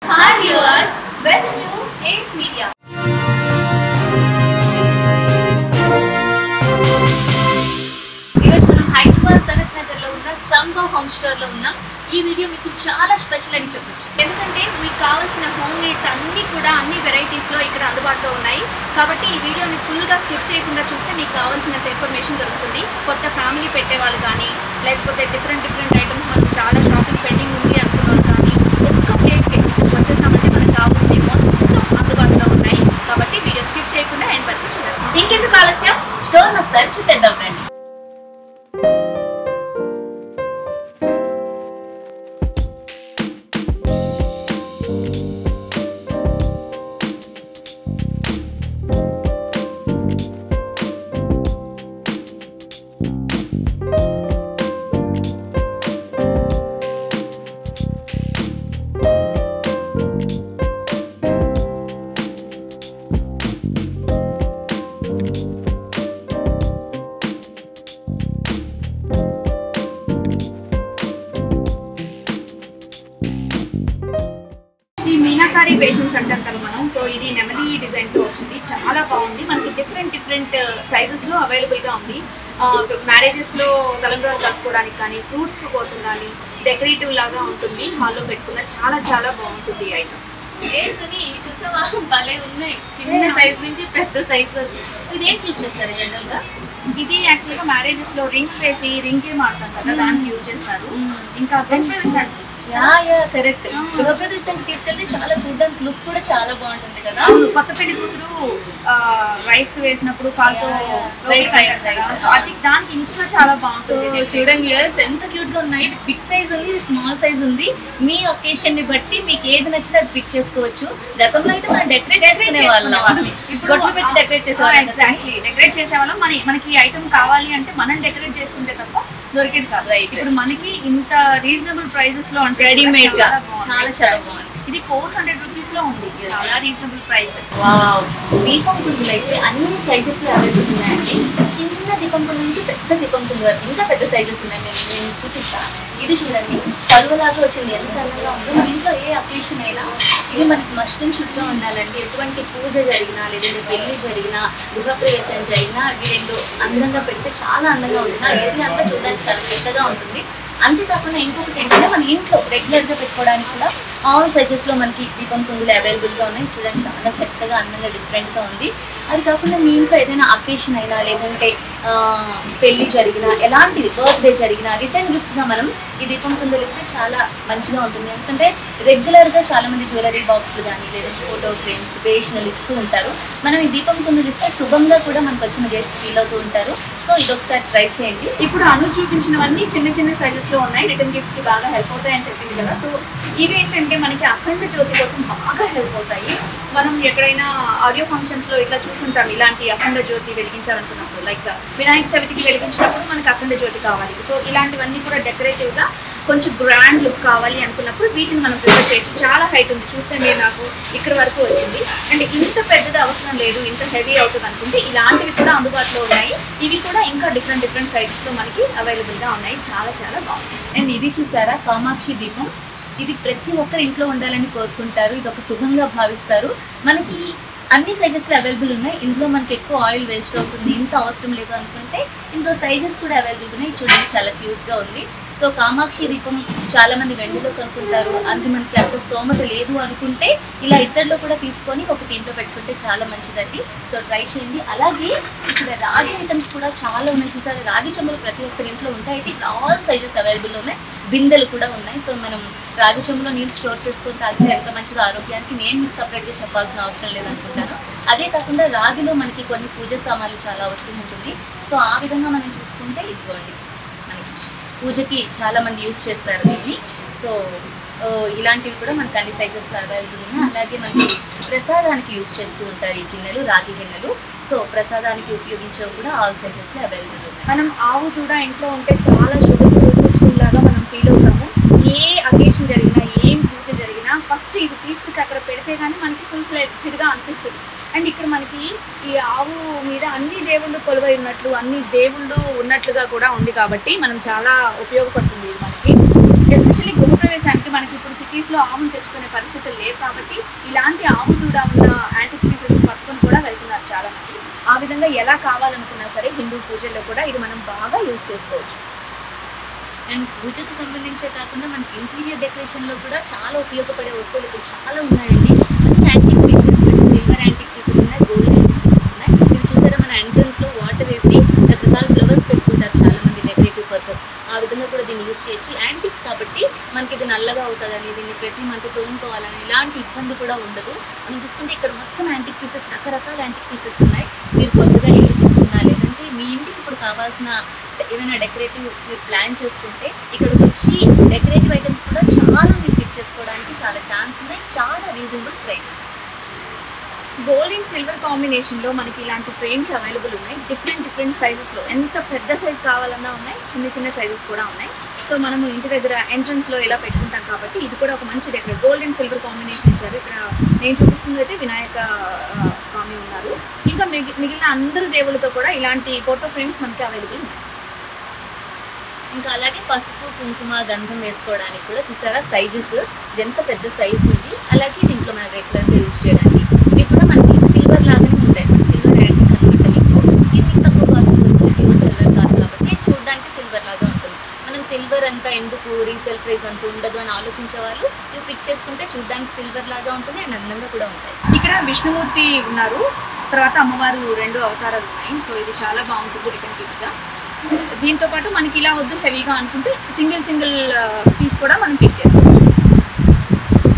Hi viewers, welcome to Ace Media. Hyderabad Sanath Nagar లో ఉన్న సంభవ్ home store లో ఉన్నాం. ఈ వీడియో మీకు చాలా స్పెషల్ అని చెప్పొచ్చు, ఎందుకంటే మీకు కావాల్సిన హోమ్ నీడ్స్ అన్ని కూడా అన్ని వెరైటీస్ లో ఇక్కడ అందుబాటులో ఉన్నాయి. కాబట్టి ఈ వీడియోని ఫుల్ గా స్కిప్ చేయకుండా చూస్తే మీకు కావాల్సినంత ఇన్ఫర్మేషన్ దొరుకుతుంది. కొత్త ఫ్యామిలీ పెట్టే వాళ్ళు కానీ, లేకపోతే డిఫరెంట్ ఐటమ్స్ మనకు చాలా షాపింగ్ పెండింగ్ ఉంది అనుకున్నారు కానీ, ఒక్క ప్లేస్ కి వచ్చేసామంటే మనకు కావాల్సినవి మొత్తం అందుబాటులో ఉన్నాయి. కాబట్టి వీడియో స్కిప్ చేయకుండా ఎండ్ వరకు చూడండి. ఇంకెందుకు ఆలస్యం, స్టోర్ ఒకసారి చూద్దాం రండి. మీనాకారి పేషెంట్స్ అంటాం కదా మనం. సో ఇది నెమలి డిజైన్ తో వచ్చింది, చాలా బాగుంది. మనకి డిఫరెంట్ సైజెస్ లో అవైలబుల్ గా ఉంది. మ్యారేజెస్ లో తలంబ్రాలు కట్టుకోవడానికి కానీ, ఫ్రూట్స్ కోసం కానీ డెకరేటివ్ లాగా ఉంటుంది. హాల్లో పెట్టుకున్న చాలా బాగుంటుంది ఈ ఐటమ్. ఇవి చూసావా, భలే ఉన్నాయి. చిన్న సైజ్ నుంచి పెద్ద సైజ్ వరకు. ఇదేం యూజ్ చేస్తారు జనరల్ గా? ఇది యాక్చువల్గా మ్యారేజెస్ లో రింగ్స్ వేసి రింగ్ గేమ్ ఆడతాం కదా, దానికి యూజ్ చేస్తారు. ఇంకా కరెక్ట్, గృహప్రవేశానికి తీసుకెళ్తే చాలా చూడడానికి లుక్ కూడా చాలా బాగుంటుంది కదా. కొత్త పెళ్లి కూతురు రైస్ వేసినప్పుడు కాలుతో అది దానికి ఇంకా చాలా బాగుంటుంది. చూడండి ఎంత క్యూట్ గా ఉన్నాయి. ఇది బిగ్ సైజ్ ఉంది, ఇది స్మాల్ సైజ్ ఉంది. మీ ఒకేషన్ ని బట్టి మీకు ఏది నచ్చితే అది పిక్ చేసుకోవచ్చు. గతంలో అయితే మనం డెకరేట్ చేసుకునే వాళ్ళం, ఇప్పుడు పెట్టి డెకరేట్ చేసేవాళ్ళం. ఎగ్జాక్ట్లీ, డెకరేట్ చేసేవాళ్ళం. మనకి ఈ ఐటమ్ కావాలి అంటే మనం డెకరేట్ చేసుకుంటే తప్ప దొరికేది కాదు. ఇప్పుడు మనకి ఇంత రీజనబుల్ ప్రైజెస్ లో అంటే రెడీమేడ్ గా చాలా బాగుంది. ఇది 400 రూపీస్ లో ఉంది, చాలా రీజనబుల్ ప్రైస్. దీపం పువ్వులు అయితే అన్ని సైజెస్ లో అవైలబుల్ ఉన్నాయండి. చిన్న దీపం పువ్వు నుంచి పెద్ద దీపం పువ్వు వరకు ఇంకా పెద్ద సైజెస్ ఉన్నాయి. నేను చూపిస్తాను. ఇది చూడండి, పరువలాగా వచ్చింది, ఎంత అందంగా ఉందో. మన ఇంట్లో ఏ అకేషన్ అయినా ఇది మనకి మస్ట్ అండ్ షుడ్ గా ఉండాలండి. ఎటువంటి పూజ జరిగినా, లేదంటే పెళ్లి జరిగినా, గృహప్రవేశం జరిగినా అవి రెండు అందంగా పెడితే చాలా అందంగా ఉంటుంది. ఆ ఏరియా అంతా చూడడానికి చాలా పెద్దగా ఉంటుంది. అంతేకాకుండా ఇంకొకటి ఏంటంటే మన ఇంట్లో రెగ్యులర్గా పెట్టుకోవడానికి కూడా ఆల్ సైజెస్లో మనకి దీపం పువ్వులు అవైలబుల్గా ఉన్నాయి. చూడండి, చాలా చక్కగా అందంగా డిఫరెంట్గా ఉంది. అది కాకుండా మీ ఇంట్లో ఏదైనా అకేషన్ అయినా, లేదంటే పెళ్లి జరిగినా, ఎలాంటిది బర్త్డే జరిగినా రిటర్న్ గిఫ్ట్స్గా మనం ఈ దీపం పువ్వులు ఇస్తే చాలా మంచిగా ఉంటుంది. ఎందుకంటే రెగ్యులర్గా చాలామంది జ్యువెలరీ బాక్స్లు కానీ, లేదంటే ఫోటో ఫ్రేమ్స్, వేషనలు ఇస్తూ ఉంటారు. మనం ఈ దీపం పువ్వులు ఇస్తే శుభంగా కూడా మనకు వచ్చిన గెస్ట్ ఫీల్ అవుతూ ఉంటారు. సో ఇది ఒకసారి ట్రై చేయండి. ఇప్పుడు అను చూపించినవన్నీ చిన్న సైజెస్ లో ఉన్నాయి. రిటర్న్ గిఫ్ట్స్ కి బాగా హెల్ప్ అవుతాయని చెప్పింది కదా. సో ఇవేంటంటే మనకి అఖండ జ్యోతి కోసం బాగా హెల్ప్ అవుతాయి. మనం ఎక్కడైనా ఆడియో ఫంక్షన్స్ లో ఇట్లా చూసుంటాం, ఇలాంటి అఖండ జ్యోతి వెలిగించాలనుకున్నప్పుడు, లైక్ వినాయక చవితికి వెలిగించినప్పుడు మనకి అఖండ జ్యోతి కావాలి. సో ఇలాంటివన్నీ కూడా డెకరేటివ్ గా కొంచెం గ్రాండ్ లుక్ కావాలి అనుకున్నప్పుడు వీటిని మనం ప్రిపేర్ చేయొచ్చు. చాలా హైట్ ఉంది, చూస్తే మీరు నాకు ఇక్కడ వరకు వచ్చింది. అండ్ ఇంత పెద్దది అవసరం లేదు, ఇంత హెవీ అవుతుంది అనుకుంటే ఇలాంటివి కూడా అందుబాటులో ఉన్నాయి. ఇవి కూడా ఇంకా డిఫరెంట్ సైజెస్ లో మనకి అవైలబుల్ గా ఉన్నాయి. చాలా బాగుంది. అండ్ ఇది చూసారా, కామాక్షి దీపం. ఇది ప్రతి ఒక్కరి ఇంట్లో ఉండాలని కోరుకుంటారు. ఇది ఒక శుభంగా భావిస్తారు. మనకి అన్ని సైజెస్లో అవైలబుల్ ఉన్నాయి. ఇందులో మనకి ఎక్కువ ఆయిల్ వేస్ట్ అవుతుంది, ఇంత అవసరం లేదు అనుకుంటే ఇంకో సైజెస్ కూడా అవైలబుల్ ఉన్నాయి. చూడండి, చాలా క్యూట్గా ఉంది. సో కామాక్షి దీపం చాలా మంది వెండిలో కొనుక్కుంటారు. అంటే మనకి అంత స్తోమత లేదు అనుకుంటే ఇలా ఇద్దరిలో కూడా తీసుకొని ఒకటి ఇంట్లో పెట్టుకుంటే చాలా మంచిదండి. సో ట్రై చేయండి. అలాగే ఇక్కడ రాగి ఐటమ్స్ కూడా చాలా ఉన్నాయి. చూసారు, రాగి చెంబులు ప్రతి ఒక్కరి ఇంట్లో ఉంటాయి. ఇక్కడ ఆల్ సైజెస్ అవైలబుల్ ఉన్నాయి. బిందెలు కూడా ఉన్నాయి. సో మనం రాగి చెంబులో నీళ్ళు స్టోర్ చేసుకొని తాగితే ఎంత మంచిదో ఆరోగ్యానికి నేను మీకు సపరేట్గా చెప్పాల్సిన అవసరం లేదనుకుంటాను. అదే కాకుండా రాగిలో మనకి కొన్ని పూజ సామాన్లు చాలా అవసరం ఉంటుంది. సో ఆ విధంగా మనం చూసుకుంటే ఇదిగోండి, మనకి పూజకి చాలా మంది యూజ్ చేస్తారు దీన్ని. సో ఇలాంటివి కూడా మనకు అన్ని సైజెస్లో అవైలబుల్ ఉన్నాయి. అలాగే మనకి ప్రసాదానికి యూజ్ చేస్తూ ఉంటారు ఈ గిన్నెలు, రాగి గిన్నెలు. సో ప్రసాదానికి ఉపయోగించేవి కూడా ఆల్ సైజెస్లో అవైలబుల్ ఉన్నాయి. మనం ఆవు దూడ ఇంట్లో ఉంటే చాలా లాగా మనం ఫీల్ అవుతాము. ఏ అకేషన్ జరిగినా, ఏం పూజ జరిగినా ఫస్ట్ ఇది తీసుకొచ్చి అక్కడ పెడితే కానీ మనకి ఫుల్ ఫ్లెడ్జ్డ్గా అనిపిస్తుంది. అండ్ ఇక్కడ మనకి ఈ ఆవు మీద అన్ని దేవుళ్ళు కొలువై ఉన్నట్లు, అన్ని దేవుళ్ళు ఉన్నట్లుగా కూడా ఉంది. కాబట్టి మనం చాలా ఉపయోగపడుతుంది ఇది మనకి. ఎస్పెషల్లీ గృహప్రవేశానికి మనకి ఇప్పుడు సిటీస్లో ఆవును తెచ్చుకునే పరిస్థితులు లేవు కాబట్టి ఇలాంటి ఆవు దూడ ఉన్న యాంటిక్ పీసెస్ పట్టుకొని కూడా వెళ్తున్నారు చాలామంది. ఆ విధంగా ఎలా కావాలనుకున్నా సరే హిందూ పూజల్లో కూడా ఇది మనం బాగా యూజ్ చేసుకోవచ్చు. అండ్ పూజకు సంబంధించే కాకుండా మనకి ఇంటీరియర్ డెకరేషన్లో కూడా చాలా ఉపయోగపడే వస్తువులు ఇప్పుడు చాలా ఉన్నాయండి. Antique pieces, silver antique pieces ఉన్నాయి, గోల్డ్ యాంటిక్ పీసెస్ ఉన్నాయి. ఇది చూసారా, మన ఎంట్రన్స్లో వాటర్ వేసి రకరకాల ఫ్లవర్స్ పెట్టుకుంటారు చాలామంది డెకరేటివ్ పర్పస్. ఆ విధంగా కూడా దీన్ని యూజ్ చేయొచ్చు. యాంటిక్ కాబట్టి మనకి ఇది నల్లగా అవుతుందని, దీన్ని ప్రతి మంత్ తోముకోవాలని ఇలాంటి ఇబ్బంది కూడా ఉండదు. మనం చూసుకుంటే ఇక్కడ మొత్తం యాంటిక్ పీసెస్, రకరకాల యాంటిక్ పీసెస్ ఉన్నాయి. మీరు కొత్తగా ఇల్లు తీసుకున్నా లేదంటే మీ ఇంటికి ఇప్పుడు కావాల్సిన ఏదైనా డెకరేటివ్ మీరు ప్లాన్ చేసుకుంటే ఇక్కడికి వచ్చి డెకరేటివ్ ఐటమ్స్ కూడా చాలా మీరు పిక్ చేసుకోవడానికి చాలా ఛాన్స్ ఉన్నాయి. చాలా reasonable price. Gold and silver కాంబినేషన్లో మనకి ఇలాంటి ఫ్రేమ్స్ అవైలబుల్ ఉన్నాయి. డిఫరెంట్ సైజెస్లో, ఎంత పెద్ద సైజ్ కావాలన్నా ఉన్నాయి, చిన్న చిన్న సైజెస్ కూడా ఉన్నాయి. సో మనము ఇంటి దగ్గర ఎంట్రన్స్లో ఇలా పెట్టుకుంటాం కాబట్టి ఇది కూడా ఒక మంచి decorate. Gold and silver combination ఇచ్చారు. ఇక్కడ నేను చూపిస్తుంది అయితే వినాయక స్వామి ఉన్నారు. ఇంకా మిగిలిన అందరు దేవులతో కూడా ఇలాంటి ఫోటో ఫ్రేమ్స్ మనకి అవైలబుల్ ఉన్నాయి. ఇంకా అలాగే పసుపు, కుంకుమ, గంధం వేసుకోవడానికి కూడా చూసారా సైజెస్ ఎంత పెద్ద సైజు ఉంది. అలాగే దీంట్లో మన రెగ్యులర్గా యూజ్ చేయడానికి ఇవి కూడా మనకి సిల్వర్ లాగానే ఉంటాయి. సిల్వర్ యాంటిక్ అనమాట. మీకు ఇది మీకు తక్కువ కాస్ట్ వస్తుంది, ప్యూర్ సిల్వర్ కాదు కాబట్టి చూడడానికి సిల్వర్ లాగా ఉంటుంది. మనం సిల్వర్ అంతా ఎందుకు రీసేల్ ప్రైస్ అంత ఉండదు అని ఆలోచించే వాళ్ళు ఇవి పిక్ చేసుకుంటే చూడడానికి సిల్వర్ లాగా ఉంటుంది అండ్ అందంగా కూడా ఉంటాయి. ఇక్కడ విష్ణుమూర్తి ఉన్నారు, తర్వాత అమ్మవారు 2 అవతారాలు ఉన్నాయి. సో ఇది చాలా బాగుంటుంది రిటర్న్ గిఫ్ట్గా. దీంతో పాటు మనకి ఇలా వద్దు హెవీగా అనుకుంటే సింగిల్ పీస్ కూడా మనం పిక్ చేసుకోవచ్చు.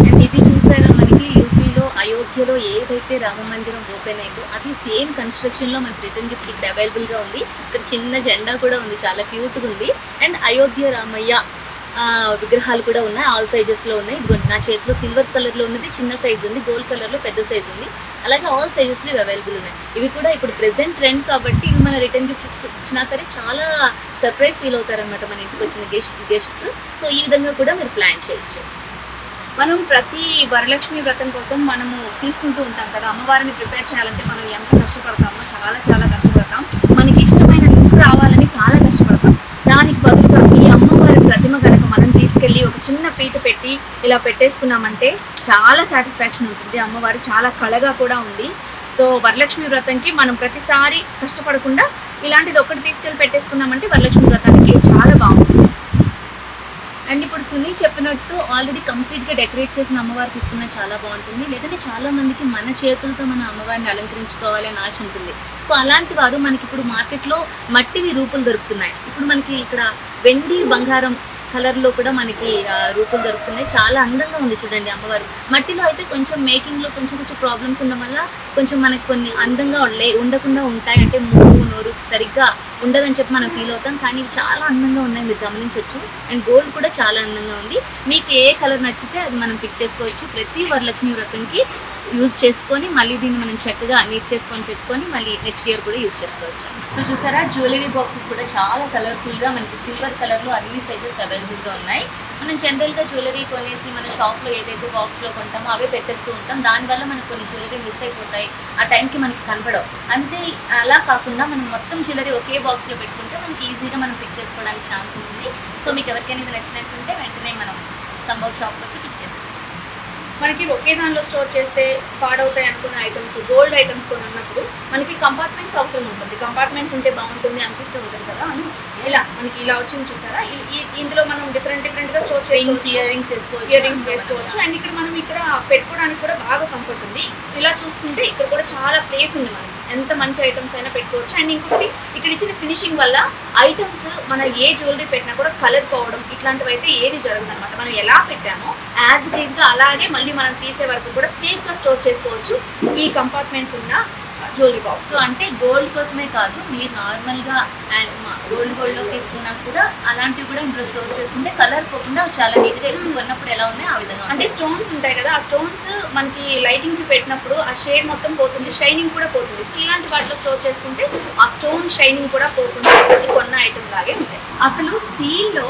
అండ్ ఇది చూసారా, మనకి యూపీలో అయోధ్యలో ఏదైతే రామ మందిరం ఓపెన్ అయిందో అది సేమ్ కన్స్ట్రక్షన్లో మనకి రిటర్న్ గిఫ్ట్ ఇక్కడ అవైలబుల్గా ఉంది. ఇక్కడ చిన్న జెండా కూడా ఉంది, చాలా క్యూట్గా ఉంది. అండ్ అయోధ్య రామయ్య విగ్రహాలు కూడా ఉన్నాయి, ఆల్ సైజెస్లో ఉన్నాయి. ఇదిగోండి నా చేతిలో సిల్వర్ కలర్లో ఉన్నది చిన్న సైజు ఉంది, గోల్డ్ కలర్లో పెద్ద సైజు ఉంది. అలాగే ఆల్ సైజెస్లో ఇవి అవైలబుల్ ఉన్నాయి. ఇవి కూడా ఇప్పుడు ప్రెజెంట్ ట్రెండ్ కాబట్టి ఇవి మన రిటర్న్ గిఫ్ట్స్ ఇచ్చినా సరే చాలా సర్ప్రైజ్ ఫీల్ అవుతారనమాట మన ఇంటికి వచ్చిన గెస్ట్స్. సో ఈ విధంగా కూడా మీరు ప్లాన్ చేయొచ్చు. మనం ప్రతి వరలక్ష్మి వ్రతం కోసం మనము తీసుకుంటూ ఉంటాం కదా, అమ్మవారిని ప్రిపేర్ చేయాలంటే మనం ఎంత కష్టపడతామో చాలా కష్టపడతాం. మనకి ఇష్టమైన లుక్ రావాలని చాలా కష్టపడతాం. దానికి బదులుగా ఈ అమ్మవారి ప్రతిమ కనుక మనం తీసుకెళ్ళి ఒక చిన్న పీట పెట్టి ఇలా పెట్టేసుకున్నామంటే చాలా సాటిస్ఫాక్షన్ ఉంటుంది. అమ్మవారు చాలా కళగా కూడా ఉంది. సో వరలక్ష్మి వ్రతంకి మనం ప్రతిసారి కష్టపడకుండా ఇలాంటిది ఒకటి తీసుకెళ్ళి పెట్టేసుకున్నామంటే వరలక్ష్మి వ్రతానికి చాలా బాగుంటుంది. అండ్ ఇప్పుడు సునీల్ చెప్పినట్టు ఆల్రెడీ కంప్లీట్గా డెకరేట్ చేసిన అమ్మవారు తీసుకున్నా చాలా బాగుంటుంది. లేదంటే చాలా మందికి మన చేతులతో మన అమ్మవారిని అలంకరించుకోవాలి అని ఆశ ఉంటుంది. సో అలాంటి వారు మనకి ఇప్పుడు మార్కెట్లో మట్టివి రూపులు దొరుకుతున్నాయి. ఇప్పుడు మనకి ఇక్కడ వెండి, బంగారం కలర్లో కూడా మనకి రూపులు దొరుకుతున్నాయి. చాలా అందంగా ఉంది చూడండి అమ్మవారు. మట్టిలో అయితే కొంచెం మేకింగ్లో కొంచెం ప్రాబ్లమ్స్ ఉండడం వల్ల కొంచెం మనకి కొన్ని అందంగా ఉండకుండా ఉంటాయి. అంటే మూడు నోరు సరిగ్గా ఉండదని చెప్పి మనం ఫీల్ అవుతాం. కానీ ఇవి చాలా అందంగా ఉన్నాయి, మీరు గమనించవచ్చు. అండ్ గోల్డ్ కూడా చాలా అందంగా ఉంది. మీకు ఏ కలర్ నచ్చితే అది మనం పిక్ చేసుకోవచ్చు. ప్రతి వరలక్ష్మి వ్రతంకి యూజ్ చేసుకొని మళ్ళీ దీన్ని మనం చక్కగా నీట్ చేసుకొని పెట్టుకొని మళ్ళీ నెక్స్ట్ ఇయర్ కూడా యూజ్ చేసుకోవచ్చు. సో చూసారా, జ్యువెలరీ బాక్సెస్ కూడా చాలా కలర్ఫుల్గా మనకి సిల్వర్ కలర్లో అన్ని సైజెస్ అవైలబుల్గా ఉన్నాయి. మనం జనరల్గా జ్యువెలరీ కొనేసి మన షాప్లో ఏదైతే బాక్స్లో కొంటామో అవే పెట్టేస్తూ ఉంటాం. దానివల్ల మనకు కొన్ని జ్యువెలరీ మిస్ అయిపోతాయి, ఆ టైంకి మనకి కనపడవు. అంతే అలా కాకుండా మనం మొత్తం జ్యువెలరీ ఒకే బాక్స్లో పెట్టుకుంటే మనకి ఈజీగా మనం పిక్ చేసుకోవడానికి ఛాన్స్ ఉంటుంది. సో మీకు ఎవరికైనా ఇది నచ్చినట్టుంటే వెంటనే మనం సంభవ్ షాప్కి వచ్చి పిక్ చేసేస్తాం. మనకి ఒకే దానిలో స్టోర్ చేస్తే పాడవుతాయి అనుకున్న ఐటమ్స్, గోల్డ్ ఐటమ్స్ కొన్నప్పుడు మనకి కంపార్ట్మెంట్స్ అవసరం ఉంటుంది. కంపార్ట్మెంట్స్ ఉంటే బాగుంటుంది అనిపిస్తూ ఉంటుంది కదా అని ఇలా మనకి ఇలా వచ్చింది చూసారా. ఇందులో మనం డిఫరెంట్గా స్టోర్ చేసుకోవచ్చు, ఇయర్ రింగ్స్ వేసుకోవచ్చు. అండ్ ఇక్కడ మనం ఇక్కడ పెట్టుకోవడానికి కూడా బాగా కంఫర్ట్ ఉంది. ఇలా చూసుకుంటే ఇక్కడ కూడా చాలా ప్లేస్ ఉంది, మనకి ఎంత మంచి ఐటమ్స్ అయినా పెట్టుకోవచ్చు. అండ్ ఇంకొకటి ఇక్కడ ఇచ్చిన ఫినిషింగ్ వల్ల ఐటమ్స్ మన ఏ జ్యువెలరీ పెట్టినా కూడా కలర్ పోవడం ఇట్లాంటివి అయితే ఏది జరగదు అనమాట. మనం ఎలా పెట్టామో యాజ్ ఇట్ ఈస్గా అలాగే మళ్ళీ మనం తీసే వరకు కూడా సేఫ్గా స్టోర్ చేసుకోవచ్చు ఈ కంపార్ట్మెంట్స్ ఉన్న జ్యువెలరీ బాక్స్. సో అంటే గోల్డ్ కోసమే కాదు, మీరు నార్మల్గా అండ్ గోల్డ్లో తీసుకున్నా కూడా అలాంటివి కూడా ఇందులో స్టోర్ చేసుకుంటే కలర్ పోకుండా చాలా నీట్గా కొన్నప్పుడు ఎలా ఉన్నాయి ఆ విధంగా. అంటే స్టోన్స్ ఉంటాయి కదా, ఆ స్టోన్స్ మనకి లైటింగ్కి పెట్టినప్పుడు ఆ షేడ్ మొత్తం పోతుంది, షైనింగ్ కూడా పోతుంది. సో ఇలాంటి వాటిలో స్టోర్ చేసుకుంటే ఆ స్టోన్ షైనింగ్ కూడా పోకుండా కొన్న ఐటమ్ లాగే ఉంటాయి. అసలు స్టీల్లో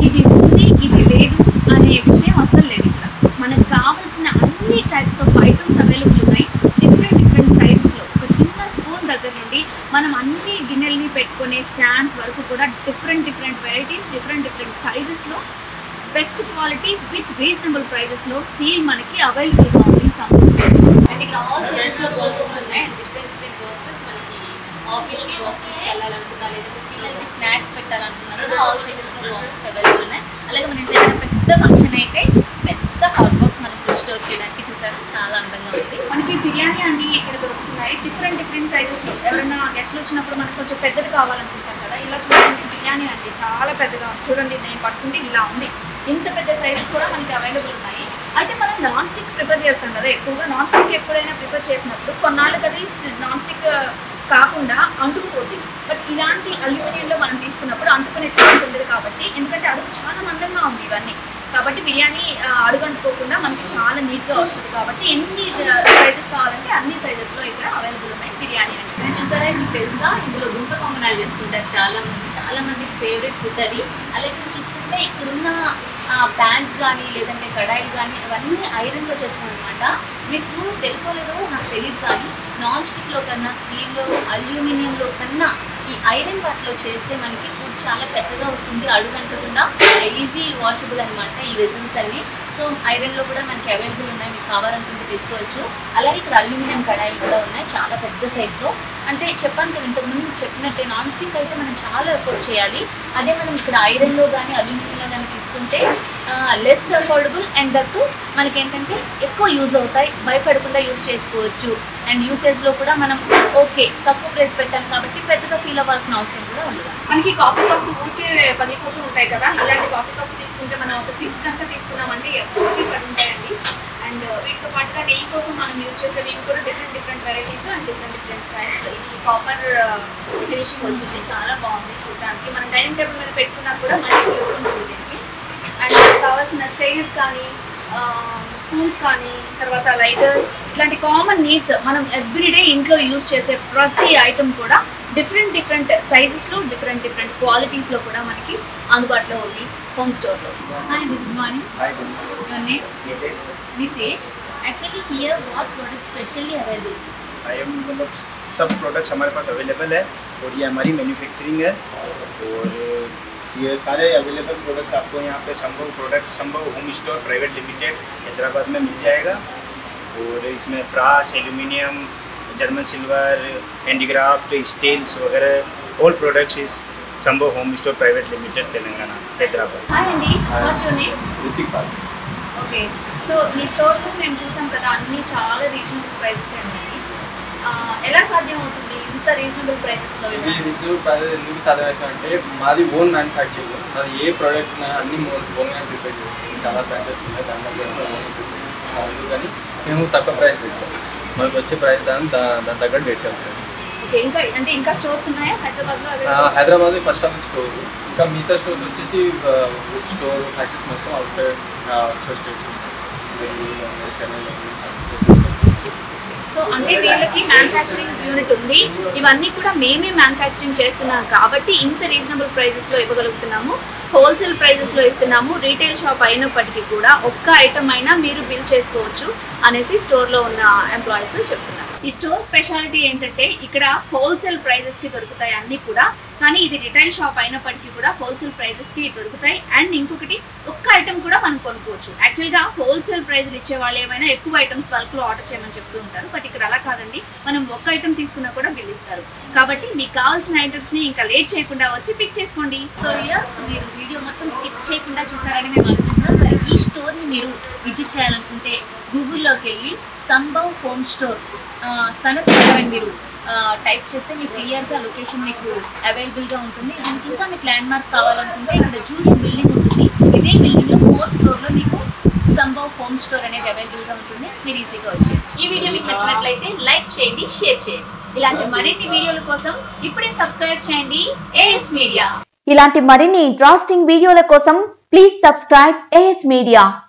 ఇది ఉంది ఇది లేదు అనే విషయం అసలు లేదు. ఇక్కడ మనకు కావాల్సిన అన్ని టైప్స్ ఆఫ్ ఐటమ్స్ అవైలబుల్ ఉన్నాయి. డిఫరెంట్ సైజెస్లో ఒక చిన్న స్పూన్ దగ్గర నుండి మనం అన్ని గిన్నెల్ని పెట్టుకునే స్టాండ్స్ వరకు కూడా డిఫరెంట్ వెరైటీస్, డిఫరెంట్ సైజెస్లో best quality with reasonable prices లో స్టీల్ మనకి అవైలబుల్ గా ఉంది సంబో స్టోర్. అండ్ ఇక్కడ ఆల్ సైజెస్ లో బాక్సెస్ ఉన్నాయి. డిఫరెంట్ బాక్సెస్ మనకి ఆఫీస్ కి బాక్సెస్ వెళ్ళాలనుకున్నా లేదంటే పిల్లలకి స్నాక్స్ పెట్టాలనుకున్నా కూడా ఆల్ సైజెస్ లో బాక్సెస్ అవైలబుల్ ఉన్నాయి. అలాగే మన ఇంటి దగ్గర పెద్ద ఫంక్షన్ అయితే పెద్ద హాట్ బాక్స్ మనం ఫుడ్ స్టోర్ చేయడానికి చూసారు, చాలా అందంగా ఉంది. మనకి బిర్యానీ అండి ఇక్కడ దొరుకుతున్నాయి డిఫరెంట్ సైజెస్ లో. ఎవరైనా గెస్ట్లు వచ్చినప్పుడు మనకు కొంచెం పెద్దది కావాలనుకుంటారు కదా, ఇలా చూడండి బిర్యానీ అండి చాలా పెద్దగా చూడండి, నేను పట్టుకుంటే ఇలా ఉంది. ఇంత పెద్ద సైజెస్ కూడా మనకి అవైలబుల్ ఉన్నాయి. అయితే మనం నాన్ స్టిక్ ప్రిఫర్ చేస్తాం కదా, ఎక్కువగా నాన్ స్టిక్ ఎప్పుడైనా ప్రిఫర్ చేసినప్పుడు కొన్నాళ్ళకి అది నాన్ స్టిక్ కాకుండా అంటుకుపోతుంది. బట్ ఇలాంటి అల్యూమినియంలో మనం తీసుకున్నప్పుడు అంటుకునే ఛాన్స్ ఉండదు కాబట్టి, ఎందుకంటే అడుగు చాలా మందంగా ఉంది ఇవన్నీ, కాబట్టి బిర్యానీ అడుగు అంటుకోకుండా మనకి చాలా నీట్గా వస్తుంది. కాబట్టి ఎన్ని సైజెస్ కావాలంటే అన్ని సైజెస్లో ఇక్కడ అవైలబుల్ ఉన్నాయి బిర్యానీ అంటే. నేను చూసారా, మీకు తెలుసా ఇందులో గుంట పొంగనాలు చేసుకుంటారు చాలా మందికి ఫేవరెట్ ఫుడ్ అది. అలాగే చూసుకుంటే ఇక్కడున్న ప్యాన్స్ కానీ లేదంటే కడాయిలు కానీ అవన్నీ ఐరన్లో చేస్తాం అనమాట. మీకు తెలుసో లేదో నాకు తెలియదు, కానీ నాన్ స్టిక్లో కన్నా స్టీల్లో అల్యూమినియంలో కన్నా ఈ ఐరన్ వాటిలో చేస్తే మనకి ఫుడ్ చాలా చక్కగా వస్తుంది, అడుగంటకుండా ఈజీ వాషబుల్ అనమాట ఈ వెజిల్స్ అన్ని. సో ఐరన్లో కూడా మనకి అవైలబుల్ ఉన్నాయి, మీకు కావాలనుకుంటే తీసుకోవచ్చు. అలాగే ఇక్కడ అల్యూమినియం కడాయిలు కూడా ఉన్నాయి చాలా పెద్ద సైజులో. అంటే చెప్పాను కదా ఇంతకుముందు చెప్పినట్టే, నాన్ స్టిక్ అయితే మనం చాలా ఎఫోర్డ్ చేయాలి. అదే మనం ఇక్కడ ఐరన్లో కానీ అల్యూమినియంలో కానీ తీసుకుంటే లెస్ అఫోర్డబుల్ అండ్ దట్టు మనకి ఏంటంటే ఎక్కువ యూజ్ అవుతాయి, భయపడకుండా యూజ్ చేసుకోవచ్చు. అండ్ యూసేజ్లో కూడా మనం ఓకే తక్కువ ప్రైస్ పెట్టాం కాబట్టి పెద్దగా ఫీల్ అవ్వాల్సిన అవసరం కూడా ఉండదు. మనకి కాఫీ కప్స్ ఊరికే పగిలిపోతూ ఉంటాయి కదా, ఇలాంటి కాఫీ కప్స్ తీసుకుంటే మనం ఒక 6 కనుక తీసుకున్నామంటే ఊరికే పడి ఉంటాయండి. అండ్ వీటితో పాటుగా నెయ్యి కోసం మనం యూజ్ చేసేవి కూడా డిఫరెంట్ వెరైటీస్లో అండ్ డిఫరెంట్ స్టైల్స్లో. ఇది కాపర్ ఫినిషింగ్ వచ్చింది, చాలా బాగుంది చూడడానికి. మనం డైనింగ్ టేబుల్ మీద పెట్టుకున్నా కూడా మంచి లుక్ ఉంటుంది దీనికి. అండ్ కావాల్సిన స్టైనర్స్ కానీ స్పూన్స్ కానీ తర్వాత లైటర్స్ ఇట్లాంటి కామన్ నీడ్స్ మనం ఎవ్రీడే ఇంట్లో యూజ్ చేసే ప్రతి ఐటమ్ కూడా డిఫరెంట్ సైజెస్లో డిఫరెంట్ క్వాలిటీస్లో కూడా మనకి అందుబాటులో ఉంది హోమ్ స్టోర్లో. Hi, good morning. Your name? Nitesh. Actually here what products specially available? I am मतलब सब प्रोडक्ट्स हमारे पास अवेलेबल है और ये हमारी मैन्युफैक्चरिंग है और ये सारे अवेलेबल प्रोडक्ट्स आपको यहाँ पे Sambhav home store private limited Hyderabad में मिल जाएगा। और इसमें brass, aluminium, German silver, handicraft, steels वगैरह all products is Sambhav home store private limited Telangana Hyderabad. Hi अंडी, what's your name? Hrithik Pal. Okay, so మీ స్టోర్లో మేము చూసాం కదా అన్నీ చాలా రీజనబుల్ ప్రైజెస్ ఉన్నాయి. ఎలా సాధ్యం అవుతుంది ఇంత రీజనబుల్ ప్రైజెస్లో? రీజనబుల్ ప్రైజెస్ ఎందుకు సాధ్యం అవుతుందంటే మాది ఓన్ మ్యానుఫ్యాక్చరింగ్, అది ఏ ప్రోడక్ట్ అన్ని ఓన్గా ప్రిపేర్ చేస్తుంది. చాలా బ్రాంచెస్ ఉన్నాయి, దాంట్లో కూడా ఓన్గా ప్రిపేర్ చేస్తున్నాం. అందుకని మేము తక్కువ ప్రైస్ పెట్టాం, మనకు వచ్చే ప్రైస్ దాని తగ్గట్టు పెట్టాం సార్. ఓకే, ఇంకా స్టోర్స్ ఉన్నాయా హైదరాబాద్లో? హైదరాబాద్ ఫస్ట్ ఆఫ్ స్టోర్, ఇంకా మిగతా స్టోర్స్ వచ్చేసి ఫుడ్ స్టోర్ ఫ్యాక్టరీస్ మొత్తం అవుట్ సైడ్ స్టేట్స్ చెన్నైలో. సో అంటే వీళ్ళకి మ్యానుఫ్యాక్చరింగ్ యూనిట్ ఉంది, ఇవన్నీ కూడా మేమే మ్యానుఫ్యాక్చరింగ్ చేస్తున్నాం కాబట్టి ఇంత రీజనబుల్ ప్రైజెస్లో ఇవ్వగలుగుతున్నాము. హోల్సేల్ ప్రైజెస్లో ఇస్తున్నాము. రీటైల్ షాప్ అయినప్పటికీ కూడా ఒక్క ఐటమ్ అయినా మీరు బిల్ చేసుకోవచ్చు అనేసి స్టోర్లో ఉన్న ఎంప్లాయీస్ చెప్తున్నారు. ఈ స్టోర్ స్పెషాలిటీ ఏంటంటే ఇక్కడ హోల్సేల్ ప్రైజెస్కి దొరుకుతాయి అన్నీ కూడా, కానీ ఇది రిటైల్ షాప్ అయినప్పటికీ కూడా హోల్సేల్ ప్రైజెస్కి దొరుకుతాయి. అండ్ ఇంకొకటి ఒక్క ఐటమ్ కూడా మనం కొనుక్కోవచ్చు. యాక్చువల్గా హోల్సేల్ ప్రైజ్లు ఇచ్చే వాళ్ళు ఏమైనా ఎక్కువ ఐటమ్స్ బల్క్లో ఆర్డర్ చేయమని చెప్తూ ఉంటారు, బట్ ఇక్కడ అలా కాదండి, మనం ఒక్క ఐటమ్ తీసుకున్నా కూడా బిల్ ఇస్తారు. కాబట్టి మీకు కావాల్సిన ఐటమ్స్ని ఇంకా లేట్ చేయకుండా వచ్చి పిక్ చేసుకోండి. సో యస్, మీరు వీడియో మొత్తం స్కిప్ చేయకుండా చూసారని మేము అనుకుంటున్నాం. మరి ఈ స్టోర్ని మీరు విజిట్ చేయాలనుకుంటే గూగుల్లోకి వెళ్ళి సంభవ్ హోమ్ స్టోర్ సనత్ నగర్ అని మీరు టైప్ చేస్తే మీకు క్లియర్గా లొకేషన్ మీకు అవైలబుల్గా ఉంటుంది. దీనికి ఇంకా మీకు ల్యాండ్ మార్క్ కావాలనుకుంటే ఇక్కడ జూనియర్ బిల్డింగ్ ఉంటుంది, ఇదే బిల్డింగ్లో 4th ఫ్లోర్లో మీకు సంభవ్ హోమ్ స్టోర్ అనేది అవైలబుల్గా ఉంటుంది, మీరు ఈజీగా వచ్చేయచ్చు. ఈ వీడియో మీకు నచ్చినట్లయితే లైక్ చేయండి, షేర్ చేయండి. ఇలాంటి మరిన్ని వీడియోల కోసం ఇప్పుడే సబ్స్క్రైబ్ చేయండి ఏఎస్ మీడియా. ఇలాంటి మరిన్ని ఇంట్రెస్టింగ్ వీడియోల కోసం ప్లీజ్ సబ్స్క్రైబ్ ఏఎస్ మీడియా.